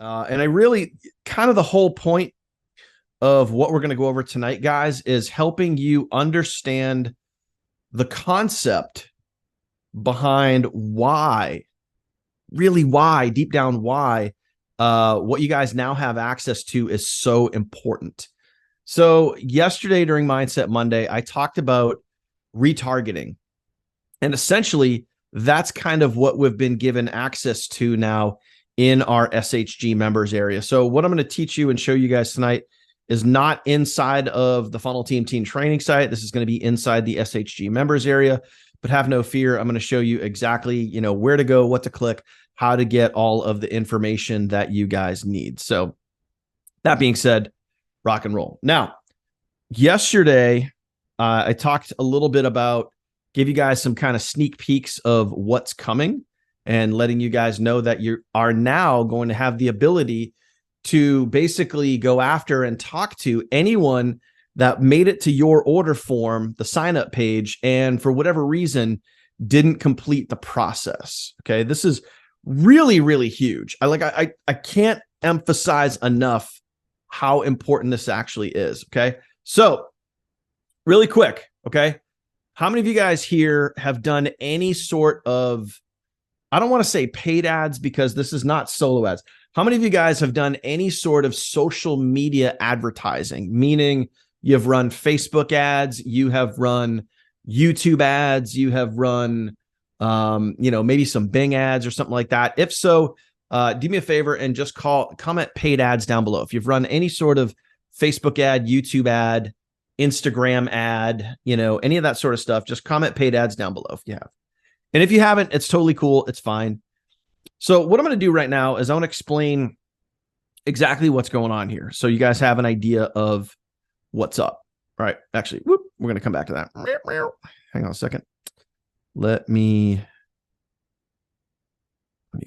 And I really kind of the whole point of what we're going to go over tonight, guys, is helping you understand the concept behind why, really why, deep down why, what you guys now have access to is so important. So yesterday during Mindset Monday, I talked about retargeting. And essentially, that's kind of what we've been given access to now in our SHG members area. So what I'm going to teach you and show you guys tonight is not inside of the Funnel Team training site. This is going to be inside the SHG members area, but have no fear. I'm going to show you exactly, where to go, what to click, how to get all of the information that you guys need. So that being said, rock and roll. Now, yesterday, I talked a little bit about, give you guys some kind of sneak peeks of what's coming and letting you guys know that you are now going to have the ability to basically go after and talk to anyone that made it to your order form, the sign up page, and for whatever reason didn't complete the process. Okay. This is really, really huge. I can't emphasize enough how important this actually is. Okay. So really quick. Okay. How many of you guys here have done any sort of, I don't want to say paid ads because this is not solo ads. How many of you guys have done any sort of social media advertising, meaning you've run Facebook ads, you have run YouTube ads, you have run, maybe some Bing ads or something like that? If so, do me a favor and just comment paid ads down below. If you've run any sort of Facebook ad, YouTube ad, Instagram ad, any of that sort of stuff, just comment paid ads down below if you have. And if you haven't, it's totally cool. It's fine. So what I'm going to do right now is I want to explain exactly what's going on here, so you guys have an idea of what's up. All right. Actually, we're going to come back to that. Hang on a second. Let me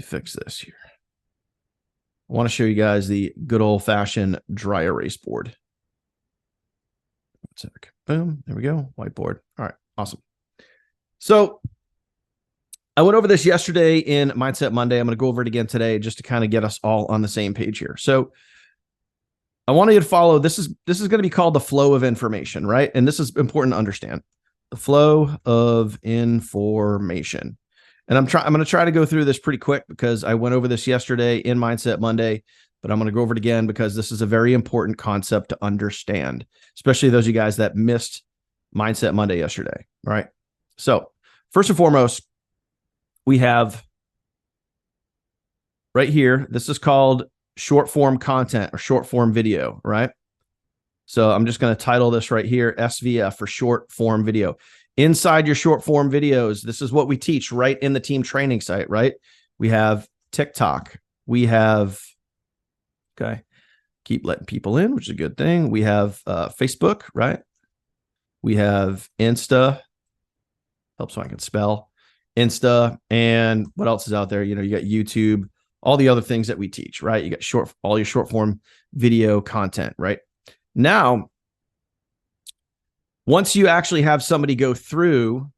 fix this here. I want to show you guys the good old-fashioned dry erase board. 1 sec. Boom. There we go. Whiteboard. All right. Awesome. So I went over this yesterday in Mindset Monday. I'm going to go over it again today just to kind of get us all on the same page here. So I want you to follow. This is going to be called the flow of information, right? And this is important to understand. The flow of information. And I'm going to try to go through this pretty quick because I went over this yesterday in Mindset Monday, but I'm going to go over it again because this is a very important concept to understand, especially those of you guys that missed Mindset Monday yesterday, right? So first and foremost, we have right here, this is called short form content or short form video, right? So I'm just going to title this right here, SVF for short form video. Inside your short form videos, this is what we teach right in the team training site, right? We have TikTok. We have, okay, keep letting people in, which is a good thing. We have Facebook, right? We have Insta, helps so I can spell. Insta, and what else is out there? You got YouTube, all the other things that we teach, right? You got all your short form video content, right? Now, once you actually have somebody go through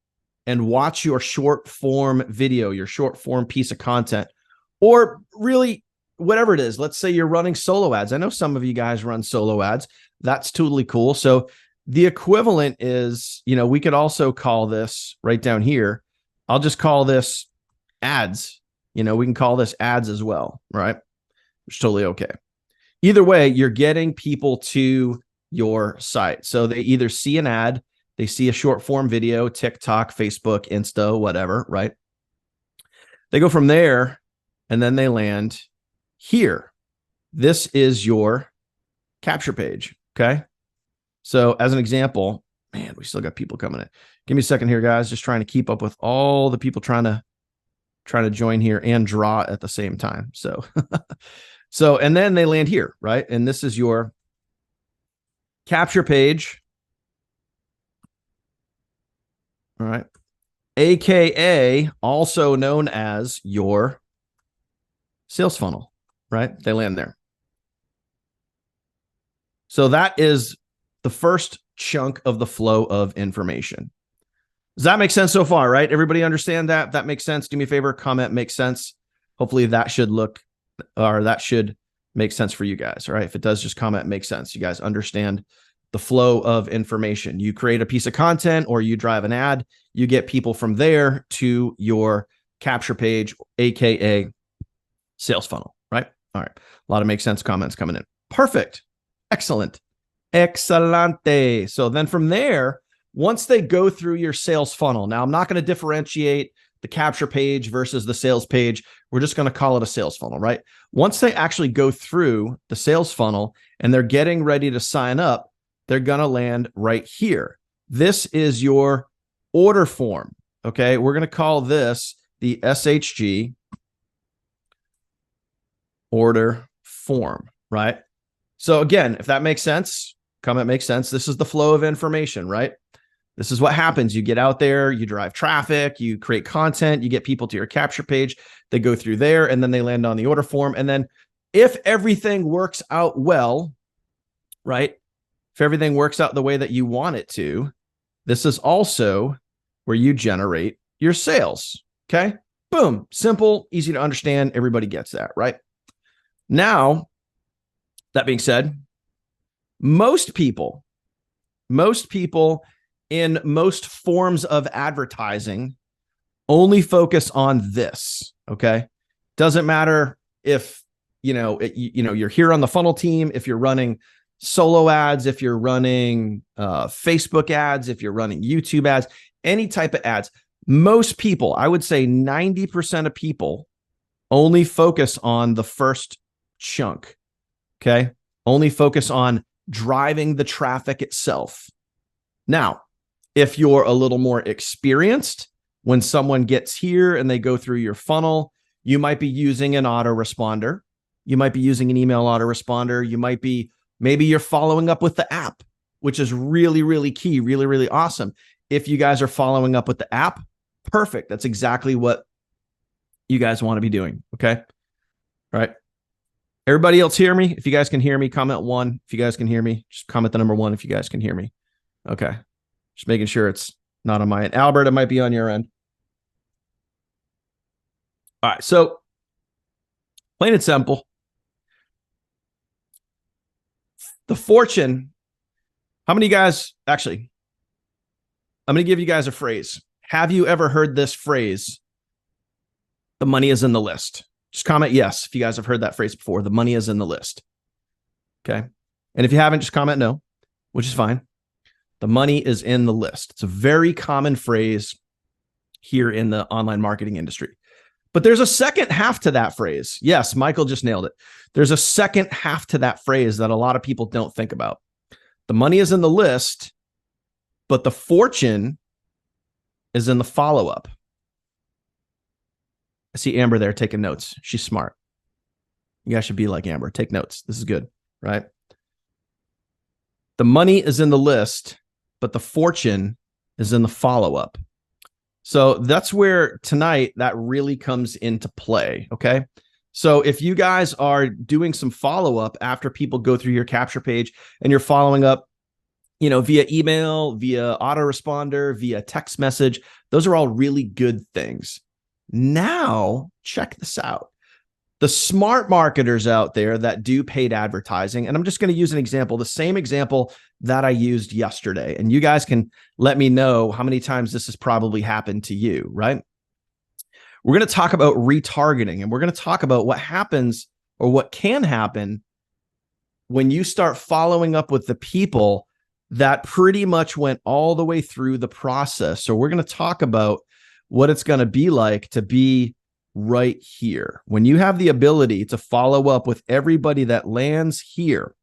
and watch your short form video, your short form piece of content, or really whatever it is, let's say you're running solo ads. I know some of you guys run solo ads. That's totally cool. So the equivalent is, we could also call this right down here. I'll just call this ads. We can call this ads as well, right? Which is totally okay. Either way, you're getting people to your site. So they either see an ad, they see a short form video, TikTok, Facebook, Insta, whatever, right? They go from there and then they land here. This is your capture page, okay? So as an example, man, we still got people coming in. Give me a second here, guys. Just trying to keep up with all the people trying to join here and draw at the same time. So, and then they land here, right? And this is your capture page. All right. AKA also known as your sales funnel, right? They land there. So that is the first chunk of the flow of information. Does that make sense so far, right? Everybody understand that? If that makes sense, do me a favor, comment makes sense. Hopefully that should makes sense for you guys. All right. If it does, just comment makes sense. You guys understand the flow of information. You create a piece of content or you drive an ad, you get people from there to your capture page, AKA sales funnel, right? All right. A lot of make sense comments coming in. Perfect. Excellent. Excelente. So then from there, once they go through your sales funnel, now I'm not going to differentiate the capture page versus the sales page. We're just going to call it a sales funnel, right? Once they actually go through the sales funnel and they're getting ready to sign up, they're going to land right here. This is your order form. Okay. We're going to call this the SHG order form, right? So again, if that makes sense, comment makes sense. This is the flow of information, right? This is what happens. You get out there, you drive traffic, you create content, you get people to your capture page, they go through there, and then they land on the order form. And then if everything works out well, right? If everything works out the way that you want it to, this is also where you generate your sales. Okay. Boom. Simple, easy to understand. Everybody gets that, right? Now, that being said, most people in most forms of advertising only focus on this. Okay. Doesn't matter if, you're here on the funnel team, if you're running solo ads, if you're running Facebook ads, if you're running YouTube ads, any type of ads. Most people, I would say 90% of people only focus on the first chunk. Okay. Only focus on driving the traffic itself. Now, if you're a little more experienced, when someone gets here and they go through your funnel, you might be using an autoresponder. You might be using an email autoresponder. You might be, maybe you're following up with the app, which is really, really key, really, really awesome. If you guys are following up with the app, perfect. That's exactly what you guys want to be doing. Okay. All right. Everybody else hear me? If you guys can hear me, comment 1. If you guys can hear me, just comment the number 1 if you guys can hear me. Okay. Just making sure it's not on my end. Albert, it might be on your end. All right. So plain and simple. The fortune. How many guys, actually, I'm going to give you guys a phrase. Have you ever heard this phrase? The money is in the list. Just comment yes if you guys have heard that phrase before. The money is in the list. Okay. And if you haven't, just comment no, which is fine. The money is in the list. It's a very common phrase here in the online marketing industry. But there's a second half to that phrase. Yes, Michael just nailed it. There's a second half to that phrase that a lot of people don't think about. The money is in the list, but the fortune is in the follow-up. I see Amber there taking notes. She's smart. You guys should be like Amber. Take notes. This is good, right? The money is in the list, but the fortune is in the follow-up. So that's where tonight that really comes into play, okay? So if you guys are doing some follow-up after people go through your capture page and you're following up, via email, via autoresponder, via text message, those are all really good things. Now, check this out. The smart marketers out there that do paid advertising, and I'm just going to use an example, the same example that I used yesterday, and you guys can let me know how many times this has probably happened to you, right? We're going to talk about retargeting, and we're going to talk about what happens or what can happen when you start following up with the people that pretty much went all the way through the process. So we're going to talk about what it's going to be like to be right here. When you have the ability to follow up with everybody that lands here,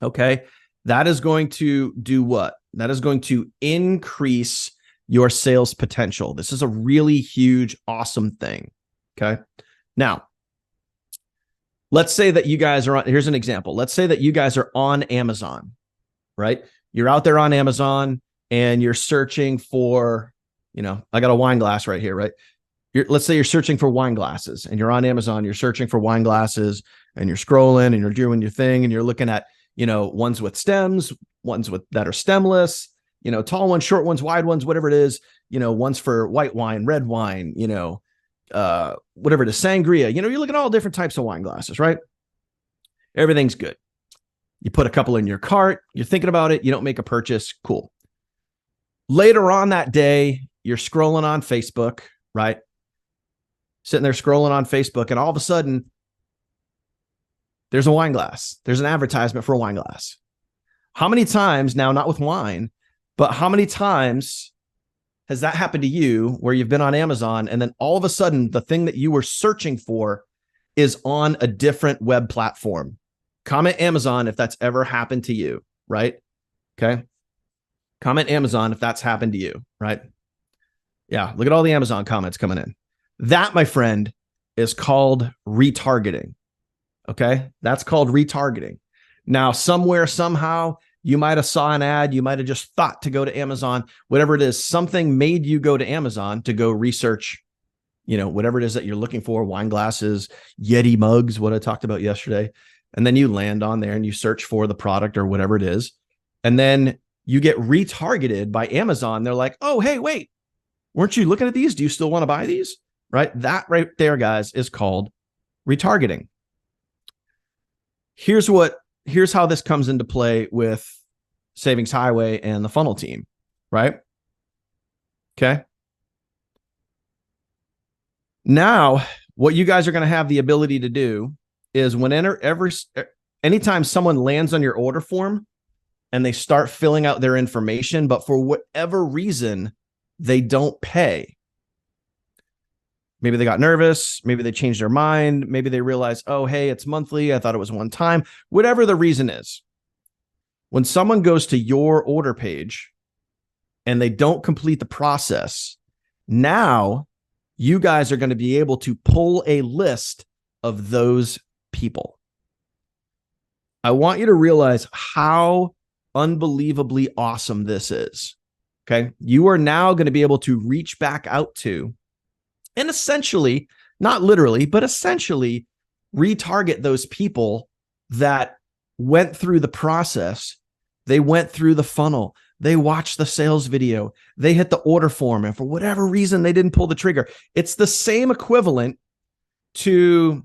okay, that is going to do what? That is going to increase your sales potential. This is a really huge, awesome thing, okay? Now, let's say that you guys are on, here's an example. Let's say that you guys are on Amazon, right? You're out there on Amazon and you're searching for, I got a wine glass right here, right? Let's say you're searching for wine glasses and you're on Amazon, you're searching for wine glasses and you're scrolling and you're doing your thing and you're looking at, ones with stems, ones that are stemless, tall ones, short ones, wide ones, whatever it is, ones for white wine, red wine, whatever it is, sangria, you're looking at all different types of wine glasses, right? Everything's good. You put a couple in your cart, you're thinking about it, you don't make a purchase, cool. Later on that day, you're scrolling on Facebook, right? Sitting there scrolling on Facebook, and all of a sudden, there's a wine glass. There's an advertisement for a wine glass. How many times, now not with wine, but how many times has that happened to you where you've been on Amazon and then all of a sudden the thing that you were searching for is on a different web platform? Comment Amazon if that's ever happened to you, right? Okay. Comment Amazon if that's happened to you, right? Yeah, look at all the Amazon comments coming in. That, my friend, is called retargeting. Okay, that's called retargeting. Now, somewhere, somehow, you might have saw an ad, you might have just thought to go to Amazon, whatever it is, something made you go to Amazon to go research, whatever it is that you're looking for, wine glasses, Yeti mugs, what I talked about yesterday. And then you land on there and you search for the product or whatever it is. And then you get retargeted by Amazon. They're like, oh, hey, wait, weren't you looking at these? Do you still want to buy these? Right? That right there, guys, is called retargeting. Here's how this comes into play with Savings Highway and the funnel team, right? Okay. Now, what you guys are going to have the ability to do is anytime someone lands on your order form and they start filling out their information, but for whatever reason, they don't pay. Maybe they got nervous. Maybe they changed their mind. Maybe they realized, oh, hey, it's monthly. I thought it was one time. Whatever the reason is, when someone goes to your order page and they don't complete the process, now you guys are going to be able to pull a list of those people. I want you to realize how unbelievably awesome this is. Okay. You are now going to be able to reach back out to and essentially, not literally, but essentially retarget those people that went through the process. They went through the funnel. They watched the sales video. They hit the order form. And for whatever reason, they didn't pull the trigger. It's the same equivalent to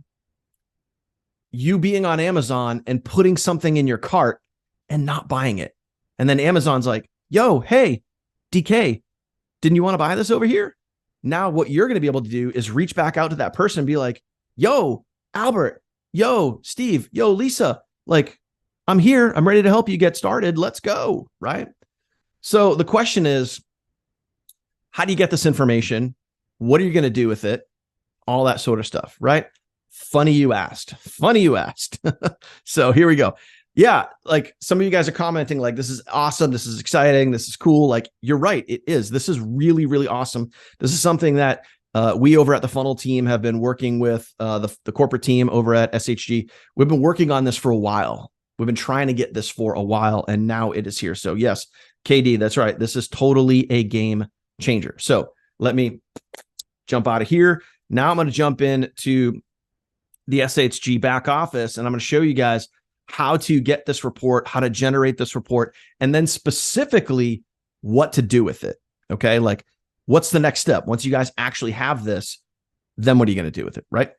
you being on Amazon and putting something in your cart and not buying it. And then Amazon's like, yo, hey, DK, didn't you want to buy this over here? Now what you're going to be able to do is reach back out to that person and be like, yo, Albert, yo, Steve, yo, Lisa, like, I'm here. I'm ready to help you get started. Let's go. Right. So the question is, how do you get this information? What are you going to do with it? All that sort of stuff. Right. Funny you asked. So here we go. Yeah. Like some of you guys are commenting like, this is awesome. This is exciting. This is cool. Like you're right. It is. This is really, really awesome. This is something that we over at the funnel team have been working with the corporate team over at SHG. We've been working on this for a while. We've been trying to get this for a while and now it is here. So yes, KD, that's right. This is totally a game changer. So let me jump out of here. Now I'm going to jump into the SHG back office and I'm going to show you guys how to get this report, how to generate this report, and then specifically what to do with it. Okay. Like what's the next step? Once you guys actually have this, then what are you going to do with it? Right.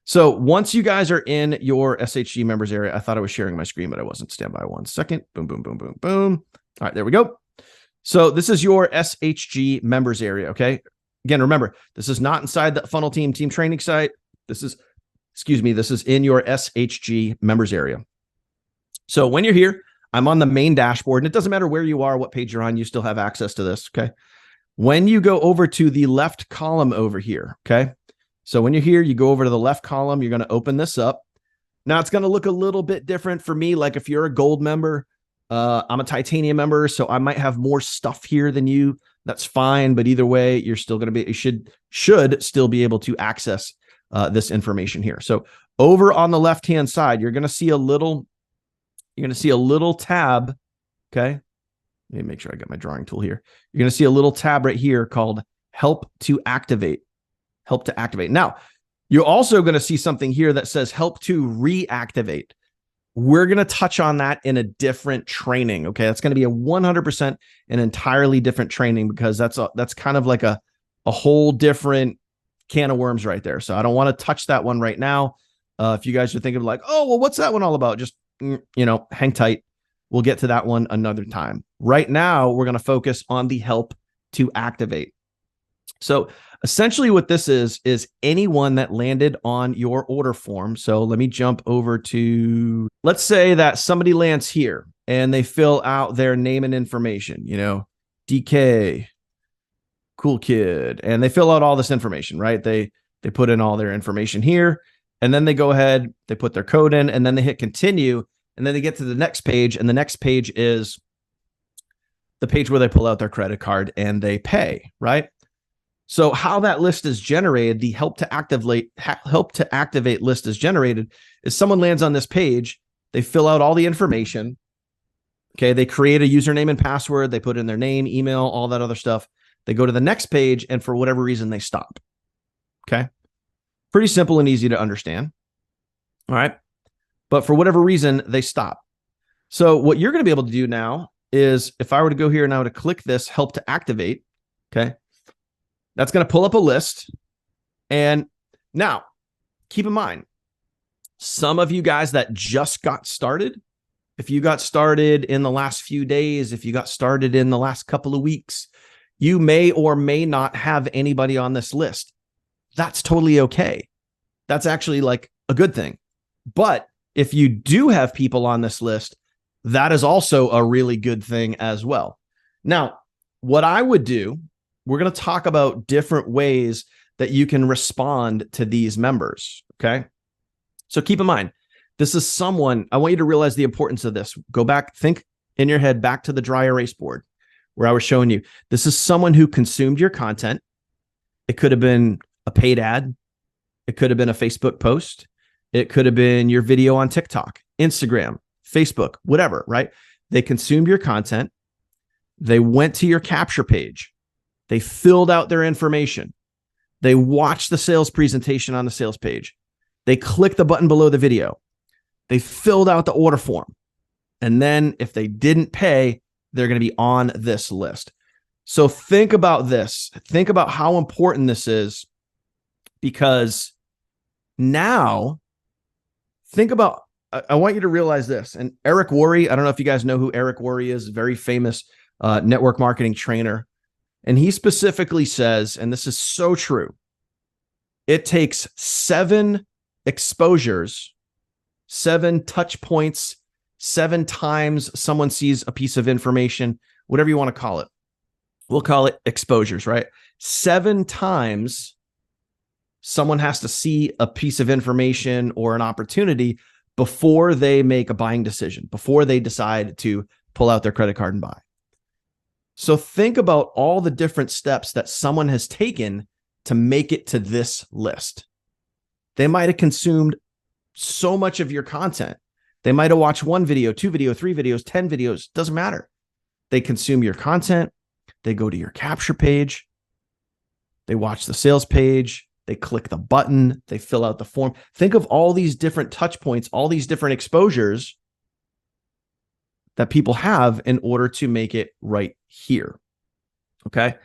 So once you guys are in your SHG members area, I thought I was sharing my screen, but I wasn't. Stand by 1 second. Boom, boom, boom, boom, boom. All right, there we go. So this is your SHG members area. Okay. Again, remember, this is not inside the funnel team training site. This is in your SHG members area. So when you're here, I'm on the main dashboard and it doesn't matter where you are, what page you're on, you still have access to this. Okay. When you go over to the left column over here. Okay. So when you're here, you go over to the left column, you're going to open this up. Now it's going to look a little bit different for me. Like if you're a gold member, I'm a titanium member, so I might have more stuff here than you. That's fine. But either way, you're still going to be, you should still be able to access this information here. So over on the left-hand side, you're going to see a little tab. Okay. Let me make sure I got my drawing tool here. You're going to see a little tab right here called help to activate. Now, you're also going to see something here that says help to reactivate. We're going to touch on that in a different training. Okay. That's going to be a 100% an entirely different training because that's kind of like a whole different can of worms right there. So I don't want to touch that one right now. If you guys are thinking like, oh, well, what's that one all about? Just, hang tight. We'll get to that one another time. Right now, we're going to focus on the help to activate. So essentially what this is anyone that landed on your order form. So let me jump over to, let's say that somebody lands here and they fill out their name and information, DK, cool kid. And they fill out all this information, right? They put in all their information here, and then they go ahead, they put their code in, and then they hit continue. And then they get to the next page, and the next page is the page where they pull out their credit card and they pay, right? So how that list is generated, the help to activate list is generated, is someone lands on this page, they fill out all the information. Okay, they create a username and password, they put in their name, email, all that other stuff. They go to the next page, and for whatever reason, they stop. Okay, pretty simple and easy to understand. All right, but for whatever reason, they stop. So what you're going to be able to do now is, if I were to go here now to click this help to activate, okay, that's going to pull up a list. And now keep in mind, some of you guys that just got started, if you got started in the last few days, if you got started in the last couple of weeks, you may or may not have anybody on this list. That's totally okay. That's actually like a good thing. But if you do have people on this list, that is also a really good thing as well. Now, what I would do, we're going to talk about different ways that you can respond to these members. Okay. So keep in mind, this is someone, I want you to realize the importance of this. Go back, think in your head back to the dry erase board where I was showing you. This is someone who consumed your content. It could have been a paid ad. It could have been a Facebook post. It could have been your video on TikTok, Instagram, Facebook, whatever, right? They consumed your content. They went to your capture page. They filled out their information. They watched the sales presentation on the sales page. They clicked the button below the video. They filled out the order form. And then if they didn't pay, they're going to be on this list. So think about this. Think about how important this is, because now think about, I want you to realize this. And Eric Worre, I don't know if you guys know who Eric Worre is, very famous network marketing trainer. And he specifically says, and this is so true, it takes 7 exposures, 7 touch points, 7 times someone sees a piece of information, whatever you want to call it. We'll call it exposures, right? 7 times someone has to see a piece of information or an opportunity before they make a buying decision, before they decide to pull out their credit card and buy. So think about all the different steps that someone has taken to make it to this list. They might have consumed so much of your content. They might have watched 1 video, 2 videos, 3 videos, 10 videos, doesn't matter. They consume your content. They go to your capture page. They watch the sales page. They click the button. They fill out the form. Think of all these different touch points, all these different exposures that people have in order to make it right here. Okay.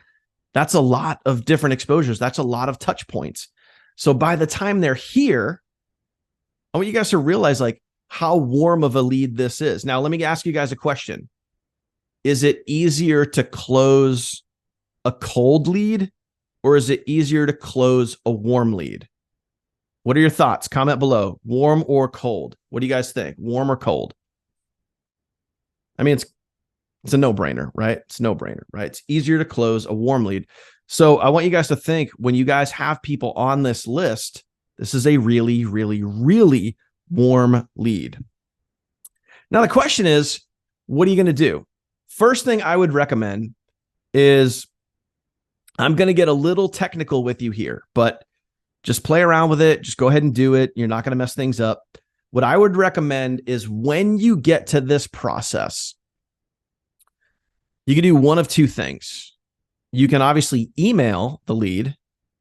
That's a lot of different exposures. That's a lot of touch points. So by the time they're here, I want you guys to realize like how warm of a lead this is. Now, let me ask you guys a question. Is it easier to close a cold lead, or is it easier to close a warm lead? What are your thoughts? Comment below. Warm or cold? What do you guys think? Warm or cold? I mean, it's a no-brainer, right? It's a no-brainer, right? It's easier to close a warm lead. So I want you guys to think, when you guys have people on this list, this is a really, really, really warm lead. Now, the question is, what are you going to do? First thing I would recommend is, I'm going to get a little technical with you here, but just play around with it. Just go ahead and do it. You're not going to mess things up. What I would recommend is, when you get to this process, you can do one of 2 things. You can obviously email the lead,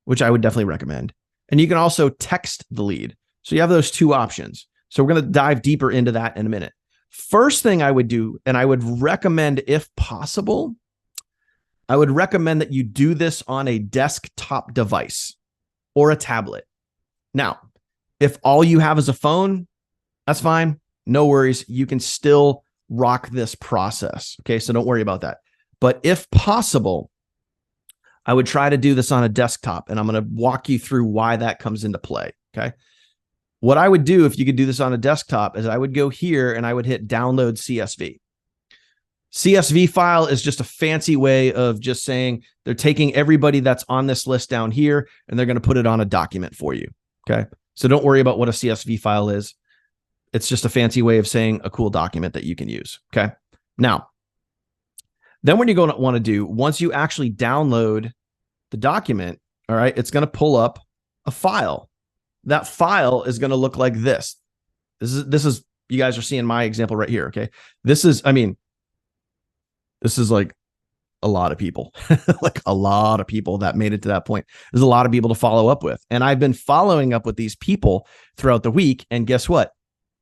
which I would definitely recommend. And you can also text the lead. So you have those 2 options. So we're going to dive deeper into that in a minute. First thing I would do, and I would recommend, if possible, I would recommend that you do this on a desktop device or a tablet. Now, If all you have is a phone, that's fine. No worries. You can still rock this process. Okay. So don't worry about that. But if possible, I would try to do this on a desktop, and I'm going to walk you through why that comes into play. Okay. What I would do if you could do this on a desktop is I would go here and I would hit download CSV. CSV file is just a fancy way of just saying they're taking everybody that's on this list down here and they're going to put it on a document for you. Okay. So don't worry about what a CSV file is. It's just a fancy way of saying a cool document that you can use. Okay. Now, then what you're going to want to do once you actually download the document, all right, it's going to pull up a file. That file is going to look like this. This is you guys are seeing my example right here. Okay. This is like a lot of people, like a lot of people that made it to that point. There's a lot of people to follow up with. And I've been following up with these people throughout the week. And guess what?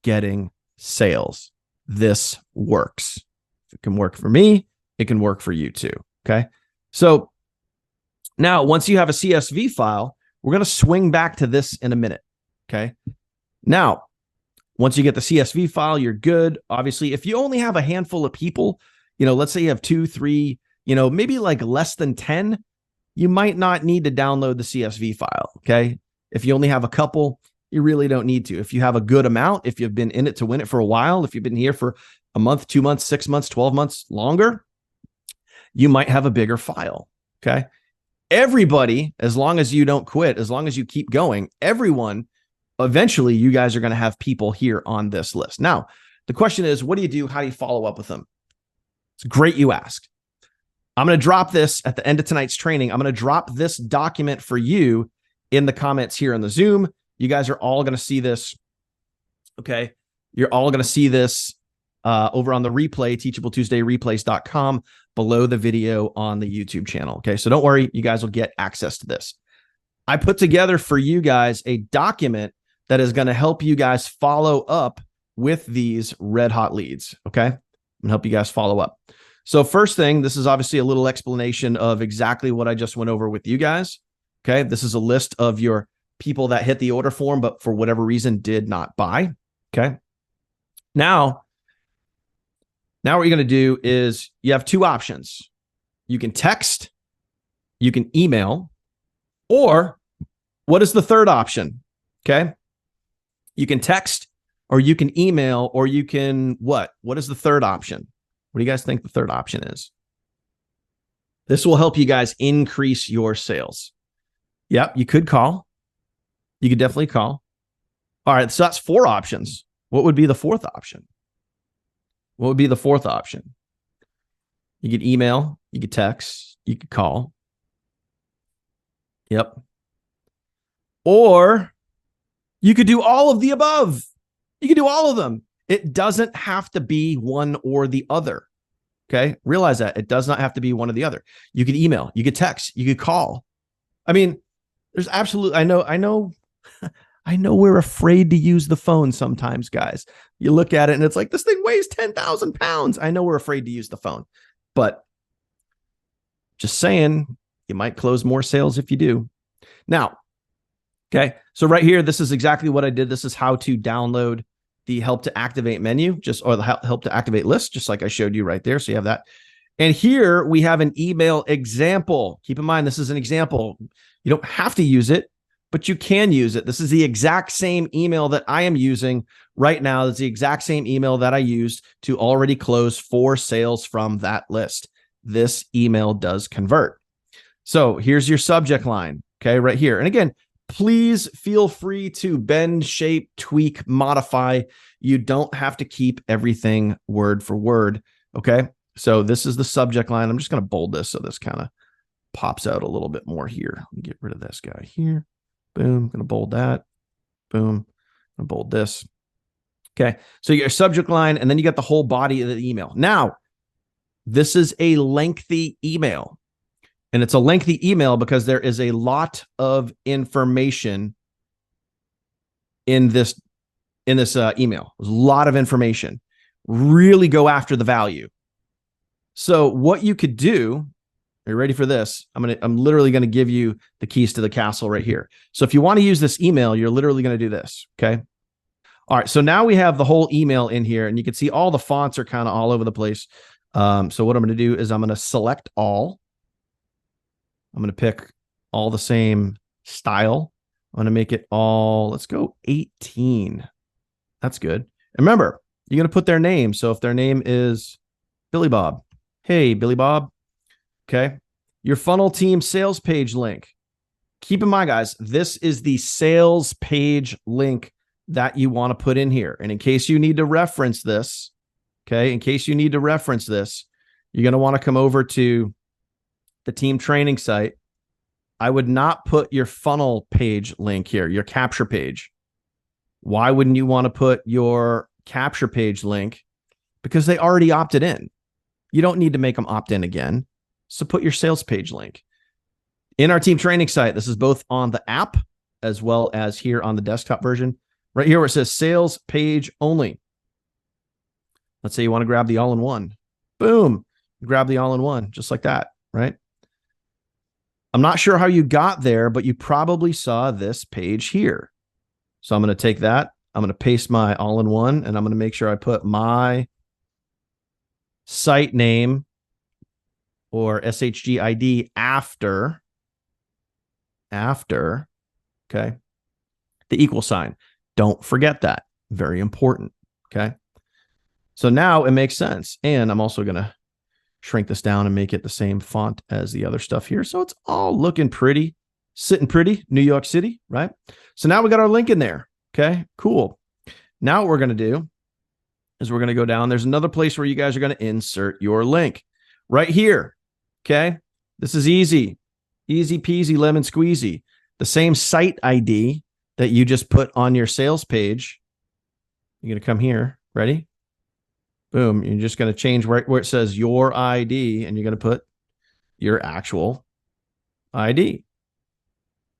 Getting sales. This works. If it can work for me, it can work for you too. Okay. So now once you have a CSV file, we're going to swing back to this in a minute. Okay. Now, once you get the CSV file, you're good. Obviously, if you only have a handful of people, let's say you have 2, 3, maybe like less than 10, you might not need to download the CSV file. Okay. If you only have a couple, you really don't need to. If you have a good amount, if you've been in it to win it for a while, if you've been here for a month, 2 months, 6 months, 12 months longer, you might have a bigger file. Okay. Everybody, as long as you don't quit, as long as you keep going, everyone, eventually you guys are going to have people here on this list. Now, the question is, what do you do? How do you follow up with them? It's great you ask. I'm going to drop this at the end of tonight's training. I'm going to drop this document for you in the comments here in the Zoom. You guys are all going to see this. Okay. You're all going to see this over on the replay, teachabletuesdayreplays.com, below the video on the YouTube channel. Okay. So don't worry. You guys will get access to this. I put together for you guys a document that is going to help you guys follow up with these red hot leads. Okay. I'm going to help you guys follow up. So first thing, this is obviously a little explanation of exactly what I just went over with you guys. Okay. This is a list of your people that hit the order form, but for whatever reason did not buy. Okay. Now what you're going to do is you have two options. You can text, you can email, or what is the third option? Okay. You can text, or you can email, or you can what? What is the third option? What do you guys think the third option is? This will help you guys increase your sales. Yep. You could call. You could definitely call. All right. So that's 4 options. What would be the fourth option? What would be the fourth option? You could email, you could text, you could call. Yep. Or you could do all of the above. You could do all of them. It doesn't have to be one or the other. Okay. Realize that it does not have to be one or the other. You could email, you could text, you could call. I mean, there's absolutely, I know we're afraid to use the phone sometimes, guys. You look at it and it's like, this thing weighs 10,000 pounds. I know we're afraid to use the phone, but just saying, you might close more sales if you do. Now, okay. So right here, this is exactly what I did. This is how to download the help to activate menu, or the help to activate list, just like I showed you right there. So you have that. And here we have an email example. Keep in mind, this is an example. You don't have to use it, but you can use it. This is the exact same email that I am using right now. It's the exact same email that I used to already close 4 sales from that list. This email does convert. So here's your subject line. Okay, right here. And again, please feel free to bend, shape, tweak, modify. You don't have to keep everything word for word. Okay. So this is the subject line. I'm just going to bold this so this kind of pops out a little bit more here. Let me get rid of this guy here. Boom. I'm going to bold that. Boom. I'm going to bold this. Okay. So your subject line, and then you got the whole body of the email. Now, this is a lengthy email. And it's a lengthy email because there is a lot of information in this email. There's a lot of information. Really go after the value. So what you could do Are you ready for this? I'm literally going to give you the keys to the castle right here. So if you want to use this email, you're literally going to do this. Okay. All right. So now we have the whole email in here, and you can see all the fonts are kind of all over the place. So what I'm going to do is I'm going to select all. I'm going to pick all the same style. I'm going to make it all, let's go 18. That's good. And remember, you're going to put their name. So if their name is Billy Bob, hey, Billy Bob. Okay. Your funnel team sales page link. Keep in mind, guys, this is the sales page link that you want to put in here. And in case you need to reference this, okay, in case you need to reference this, you're going to want to come over to the team training site. I would not put your funnel page link here, your capture page. Why wouldn't you want to put your capture page link? Because they already opted in. You don't need to make them opt in again. So put your sales page link in our team training site. This is both on the app as well as here on the desktop version. Right here where it says sales page only. Let's say you want to grab the all-in-one. Boom. Grab the all-in-one just like that, right? I'm not sure how you got there, but you probably saw this page here. So I'm going to take that. I'm going to paste my all-in-one, and I'm going to make sure I put my site name or SHG ID after, okay, the equal sign. Don't forget that. Very important, okay? So now it makes sense. And I'm also going to shrink this down and make it the same font as the other stuff here. So it's all looking pretty, sitting pretty, New York City, right? So now we got our link in there, okay? Cool. Now what we're going to do is we're going to go down. There's another place where you guys are going to insert your link right here. Okay, this is easy. Easy peasy, lemon squeezy. The same site ID that you just put on your sales page. You're going to come here. Ready? Boom. You're just going to change right where it says your ID, and you're going to put your actual ID.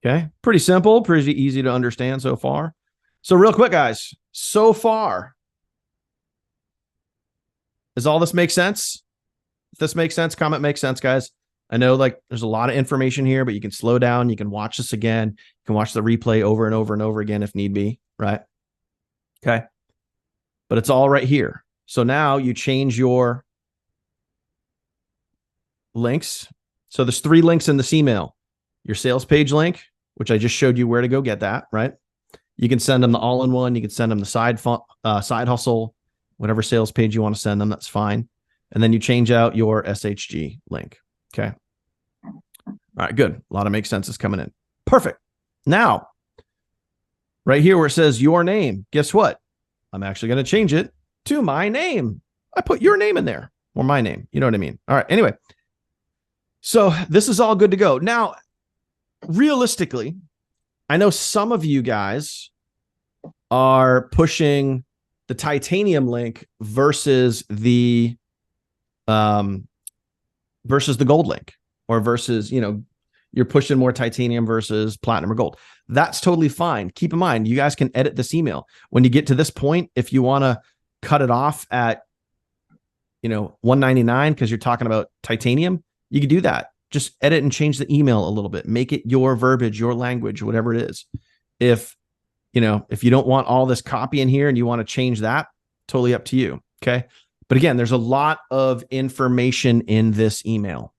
Okay, pretty simple, pretty easy to understand so far. So real quick, guys, so far, does all this make sense? If this makes sense, comment makes sense, guys. I know like there's a lot of information here, but you can slow down. You can watch this again. You can watch the replay over and over and over again if need be, right? Okay. But it's all right here. So now you change your links. So there's 3 links in this email. Your sales page link, which I just showed you where to go get that, right? You can send them the all-in-one. You can send them the side hustle, whatever sales page you want to send them. That's fine. And then you change out your SHG link. Okay. All right, good. A lot of make sense is coming in. Perfect. Now, right here where it says your name, guess what? I'm actually going to change it to my name. I put your name in there, or my name. You know what I mean? All right. Anyway, so this is all good to go. Now, realistically, I know some of you guys are pushing the titanium link versus the gold link, or versus, you know, you're pushing more titanium versus platinum or gold. That's totally fine. Keep in mind, you guys can edit this email. When you get to this point, if you want to cut it off at, you know, $199 because you're talking about titanium, you can do that. Just edit and change the email a little bit. Make it your verbiage, your language, whatever it is. If, you know, if you don't want all this copy in here and you want to change that, totally up to you. Okay. But again, there's a lot of information in this email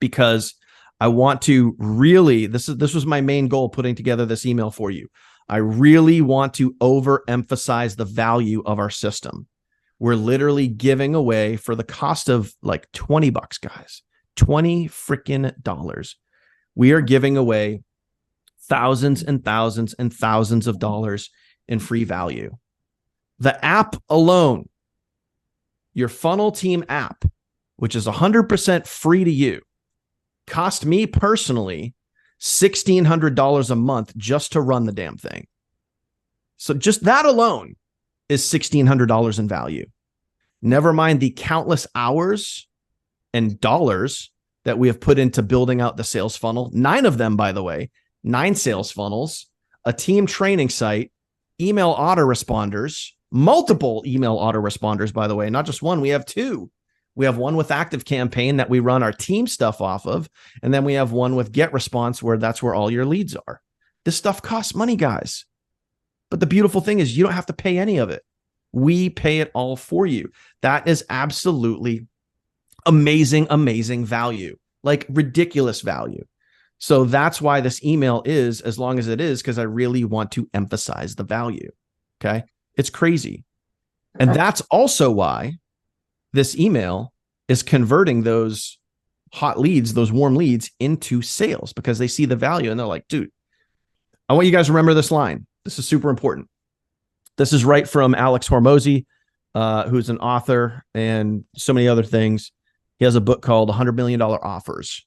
because I want to really, this was my main goal putting together this email for you. I really want to overemphasize the value of our system. We're literally giving away, for the cost of like $20, guys, $20 freaking dollars. We are giving away thousands and thousands and thousands of dollars in free value. The app alone, your funnel team app, which is 100% free to you, cost me personally $1,600 a month just to run the damn thing. So just that alone is $1,600 in value. Never mind the countless hours and dollars that we have put into building out the sales funnel. 9 of them, by the way, 9 sales funnels, a team training site, email autoresponders, multiple email autoresponders, by the way, not just one. We have 2. We have one with Active Campaign that we run our team stuff off of. And then we have one with Get Response, where that's where all your leads are. This stuff costs money, guys. But the beautiful thing is you don't have to pay any of it. We pay it all for you. That is absolutely amazing, amazing value, like ridiculous value. So that's why this email is as long as it is, because I really want to emphasize the value. Okay. It's crazy. And that's also why this email is converting those hot leads, those warm leads, into sales, because they see the value and they're like, dude, I want you guys to remember this line. This is super important. This is right from Alex Hormozy, who's an author and so many other things. He has a book called $100 Million Offers.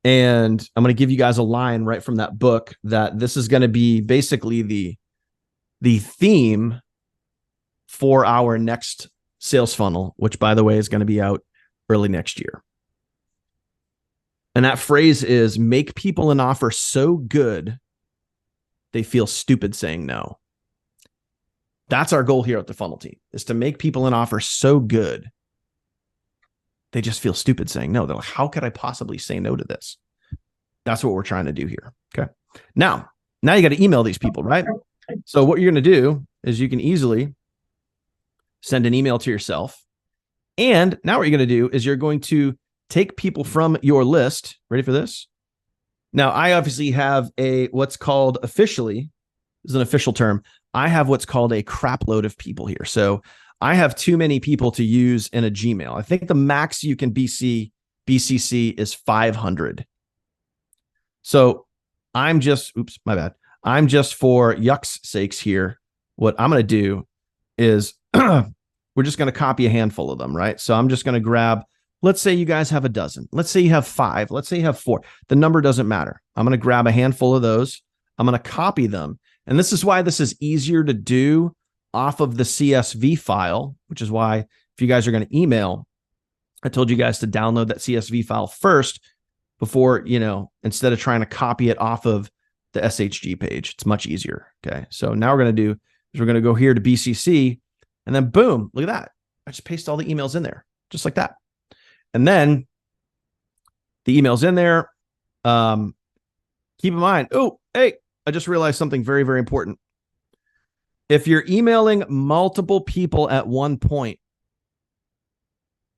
And I'm going to give you guys a line right from that book that this is going to be basically the theme for our next sales funnel, which, by the way, is going to be out early next year. And that phrase is, make people an offer so good they feel stupid saying no. That's our goal here at the funnel team, is to make people an offer so good they just feel stupid saying no. They're like, how could I possibly say no to this? That's what we're trying to do here. Okay. Now you got to email these people, right? So what you're going to do is you can easily send an email to yourself. And now what you're going to do is you're going to take people from your list. Ready for this? Now, I obviously have what's called officially, this is an official term, I have what's called a crap load of people here. So I have too many people to use in a Gmail. I think the max you can BCC is 500. So I'm just, my bad. I'm just, for yuck's sakes here, what I'm going to do is we're just going to copy a handful of them, right? So I'm just going to grab, let's say you guys have a dozen. Let's say you have 5. Let's say you have 4. The number doesn't matter. I'm going to grab a handful of those. I'm going to copy them. And this is why this is easier to do off of the CSV file, which is why if you guys are going to email, I told you guys to download that CSV file first before, instead of trying to copy it off of the SHG page. It's much easier. Okay. So now we're going to do is we're going to go here to BCC, and then boom, look at that. I just paste all the emails in there just like that. And then the email's in there. Keep in mind, oh, hey, I just realized something very, very important. If you're emailing multiple people at one point,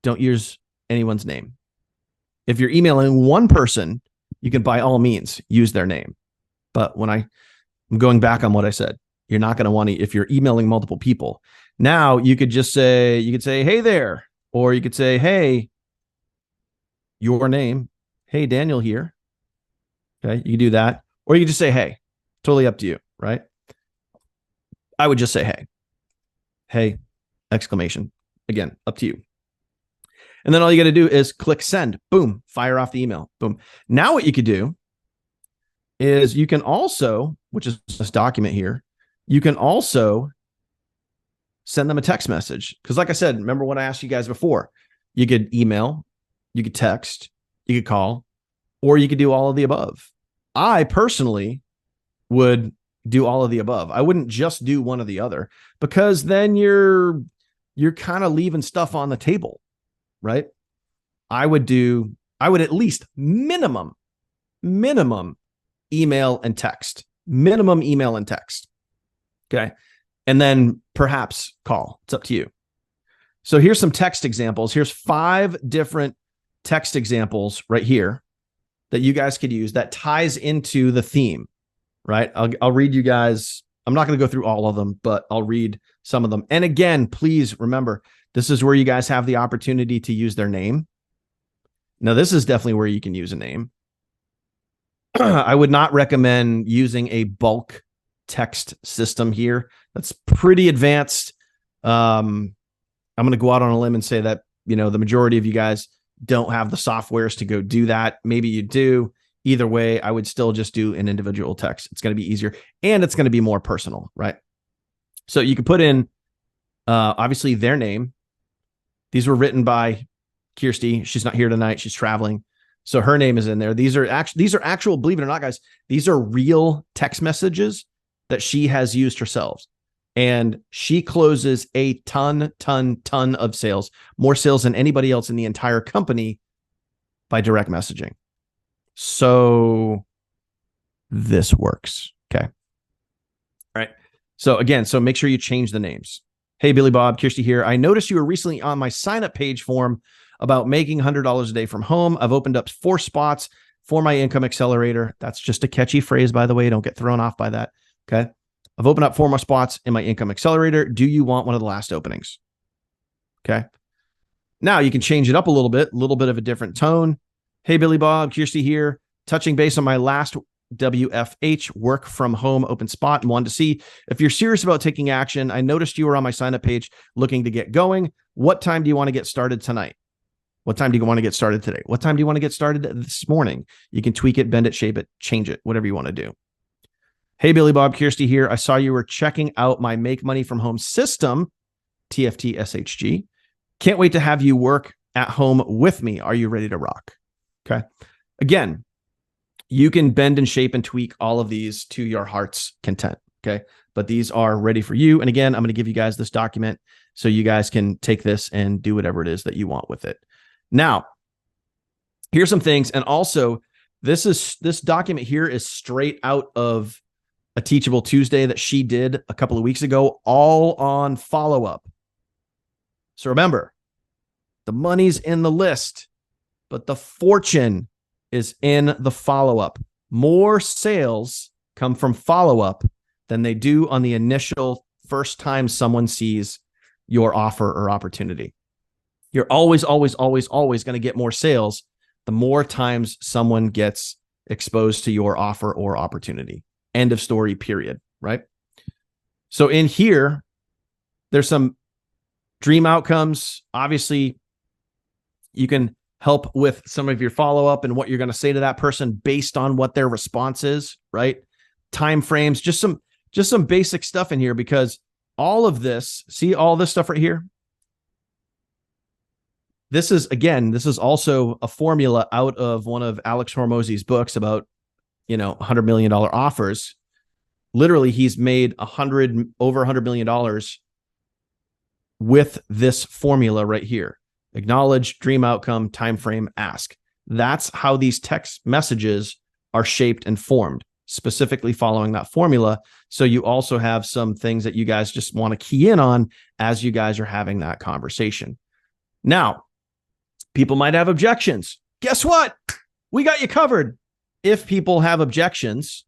don't use anyone's name. If you're emailing one person, you can by all means use their name. But when I'm going back on what I said, you're not going to want to, if you're emailing multiple people. Now you could just say, hey there, or you could say, hey, your name. Hey, Daniel here. Okay. You can do that. Or you can just say, hey, totally up to you. Right. I would just say, hey, exclamation. Again, up to you. And then all you got to do is click send. Boom. Fire off the email. Boom. Now what you could do is you can also, which is this document here, you can also send them a text message. Because like I said, remember what I asked you guys before, you could email, you could text, you could call, or you could do all of the above. I personally would do all of the above. I wouldn't just do one or the other, because then you're kind of leaving stuff on the table, right? I would at least minimum email and text, minimum email and text. Okay. And then perhaps call. It's up to you. So here's some text examples. Here's 5 different text examples right here that you guys could use that ties into the theme, right? I'll read you guys. I'm not going to go through all of them, but I'll read some of them. And again, please remember, this is where you guys have the opportunity to use their name. Now, this is definitely where you can use a name. I would not recommend using a bulk text system here. That's pretty advanced. I'm going to go out on a limb and say that, the majority of you guys don't have the softwares to go do that. Maybe you do. Either way, I would still just do an individual text. It's going to be easier and it's going to be more personal, right? So you can put in, obviously, their name. These were written by Kirsty. She's not here tonight. She's traveling. So her name is in there. These are actual, believe it or not, guys, these are real text messages that she has used herself. And she closes a ton of sales, more sales than anybody else in the entire company by direct messaging. So this works. Okay. All right. So again, make sure you change the names. Hey, Billy Bob, Kirsty here. I noticed you were recently on my sign-up page form about making $100 a day from home. I've opened up 4 spots for my income accelerator. That's just a catchy phrase, by the way. Don't get thrown off by that. Okay. I've opened up 4 more spots in my income accelerator. Do you want one of the last openings? Okay. Now you can change it up a little bit of a different tone. Hey, Billy Bob, Kirsty here. Touching base on my last WFH work from home open spot and wanted to see if you're serious about taking action. I noticed you were on my sign up page looking to get going. What time do you want to get started tonight? What time do you want to get started today? What time do you want to get started this morning? You can tweak it, bend it, shape it, change it, whatever you want to do. Hey, Billy Bob, Kirsty here. I saw you were checking out my Make Money from Home system, TFT SHG. Can't wait to have you work at home with me. Are you ready to rock? Okay. Again, you can bend and shape and tweak all of these to your heart's content. Okay. But these are ready for you. And again, I'm going to give you guys this document so you guys can take this and do whatever it is that you want with it. Now, here's some things. And also, this document here is straight out of a Teachable Tuesday that she did a couple of weeks ago, all on follow-up. So remember, the money's in the list, but the fortune is in the follow-up. More sales come from follow-up than they do on the initial first time someone sees your offer or opportunity. You're always going to get more sales the more times someone gets exposed to your offer or opportunity. End of story, period, right? So in here, there's some dream outcomes. Obviously, you can help with some of your follow-up and what you're going to say to that person based on what their response is, right? Time frames, just some basic stuff in here, because all of this, see all this stuff right here? This is also a formula out of one of Alex Hormozi's books about, $100 million offers. Literally, he's made over $100 million with this formula right here. Acknowledge, dream outcome, time frame, ask. That's how these text messages are shaped and formed, specifically following that formula. So you also have some things that you guys just want to key in on as you guys are having that conversation. Now, people might have objections. Guess what? We got you covered. If people have objections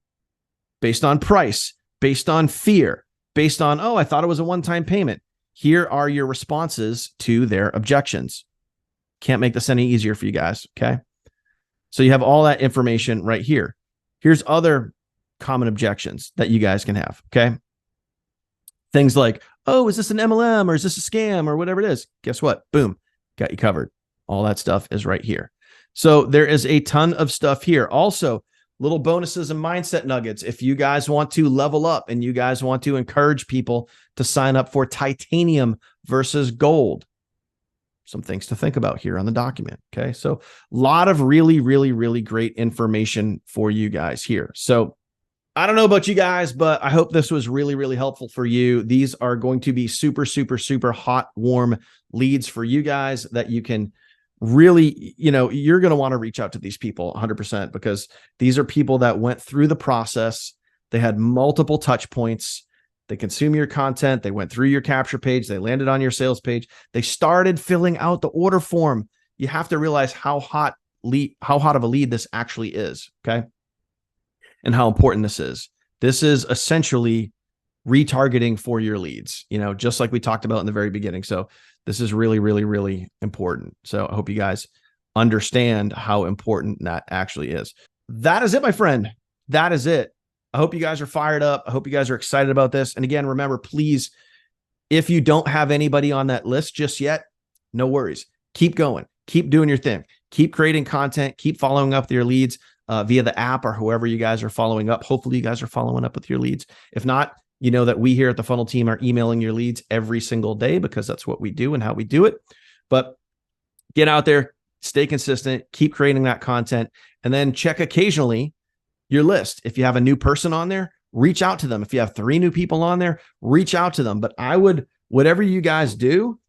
based on price, based on fear, based on, I thought it was a one-time payment, here are your responses to their objections. Can't make this any easier for you guys, okay? So you have all that information right here. Here's other common objections that you guys can have, okay? Things like, is this an MLM or is this a scam or whatever it is? Guess what? Boom, got you covered. All that stuff is right here. So there is a ton of stuff here. Also, little bonuses and mindset nuggets. If you guys want to level up and you guys want to encourage people to sign up for titanium versus gold, some things to think about here on the document. Okay. So a lot of really, really, really great information for you guys here. So I don't know about you guys, but I hope this was really, really helpful for you. These are going to be super, super, super hot, warm leads for you guys that you can really, you're going to want to reach out to these people 100%, because these are people that went through the process. They had multiple touch points. They consume your content. They went through your capture page. They landed on your sales page. They started filling out the order form. You have to realize how hot of a lead this actually is. Okay. And how important this is. This is essentially retargeting for your leads, just like we talked about in the very beginning. So this is really, really, really important. So I hope you guys understand how important that actually is. That is it, my friend. That is it. I hope you guys are fired up. I hope you guys are excited about this. And again, remember, please, if you don't have anybody on that list just yet, no worries. Keep going. Keep doing your thing. Keep creating content. Keep following up with your leads via the app or whoever you guys are following up. Hopefully you guys are following up with your leads. If not, you know that we here at the Funnel Team are emailing your leads every single day, because that's what we do and how we do it. But get out there, stay consistent, keep creating that content, and then check occasionally your list. If you have a new person on there, reach out to them. If you have 3 new people on there, reach out to them. But I would, whatever you guys do,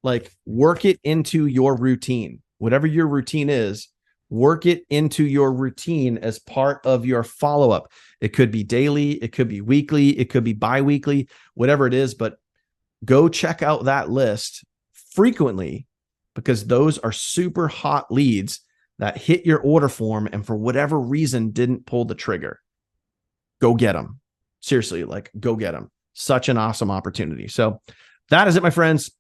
like work it into your routine. Whatever your routine is, work it into your routine as part of your follow-up. It could be daily, it could be weekly, it could be bi-weekly, whatever it is, but go check out that list frequently, because those are super hot leads that hit your order form and for whatever reason didn't pull the trigger. Go get them. Seriously, like go get them. Such an awesome opportunity. So that is it, my friends.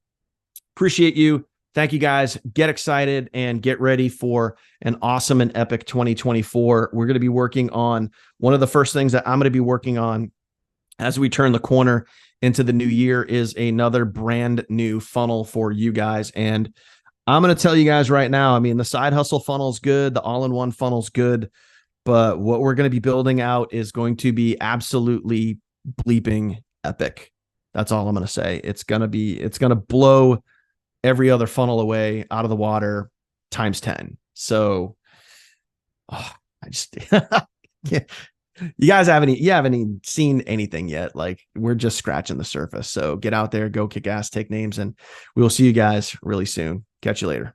Appreciate you. Thank you guys. Get excited and get ready for an awesome and epic 2024. We're going to be working on one of the first things that I'm going to be working on as we turn the corner into the new year is another brand new funnel for you guys. And I'm going to tell you guys right now, I mean, the side hustle funnel is good. The all-in-one funnel is good. But what we're going to be building out is going to be absolutely bleeping epic. That's all I'm going to say. It's going to blow every other funnel away out of the water times 10. So I just, yeah. You haven't even seen anything yet. Like we're just scratching the surface. So get out there, go kick ass, take names, and we will see you guys really soon. Catch you later.